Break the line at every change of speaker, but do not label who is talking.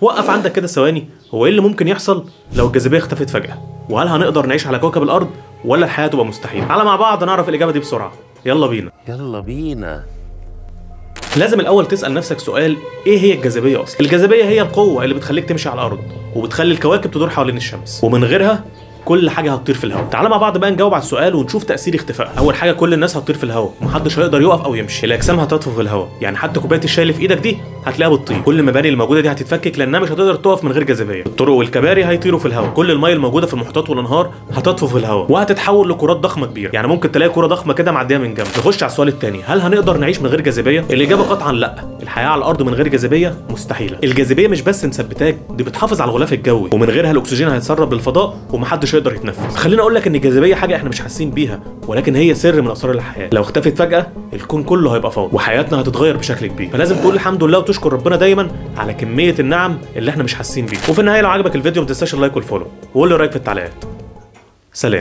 وقف عندك كده ثواني، هو ايه اللي ممكن يحصل لو الجاذبيه اختفت فجاه؟ وهل هنقدر نعيش على كوكب الارض ولا الحياه تبقى مستحيله؟ تعالى مع بعض نعرف الاجابه دي بسرعه. يلا بينا.
يلا بينا.
لازم الاول تسال نفسك سؤال، ايه هي الجاذبيه اصلا؟ الجاذبيه هي القوه اللي بتخليك تمشي على الارض وبتخلي الكواكب تدور حوالين الشمس، ومن غيرها كل حاجه هتطير في الهواء. تعالى مع بعض بقى نجاوب على السؤال ونشوف تاثير اختفائها. اول حاجه كل الناس هتطير في الهواء ومحدش هيقدر يقف او يمشي، الاجسام هتطفو في الهواء، يعني حتى كوبايه الشاي اللي في ايدك دي هتلاقيها بتطير. كل المباني الموجوده دي هتتفكك لانها مش هتقدر تقف من غير جاذبيه. الطرق والكباري هيطيروا في الهواء، كل الميه الموجوده في المحيطات والانهار هتطفو في الهواء وهتتحول لكرات ضخمه كبيره، يعني ممكن تلاقي كره ضخمه كده معديه من جنب. نخش على السؤال الثاني، هل هنقدر نعيش من غير جاذبيه؟ الاجابه قطعا لا، الحياه على الارض من غير جاذبيه مستحيله. الجاذبيه مش بس مثبتاك، دي بتحافظ على الغلاف الجوي، ومن غيرها الاكسجين هيتسرب للفضاء ومحدش يقدر يتنفس. خليني اقول لك ان الجاذبيه حاجه احنا مش حاسين بيها، ولكن هي سر من اسرار الحياه. لو اختفت فجاه الكون كله هيبقى فاضي وحياتنا هتتغير بشكل كبير، فلازم تقول الحمد لله وتشكر ربنا دايما على كميه النعم اللي احنا مش حاسين بيها. وفي النهايه لو عجبك الفيديو ما تنساش اللايك والفولو، وقول لي رايك في التعليقات. سلام.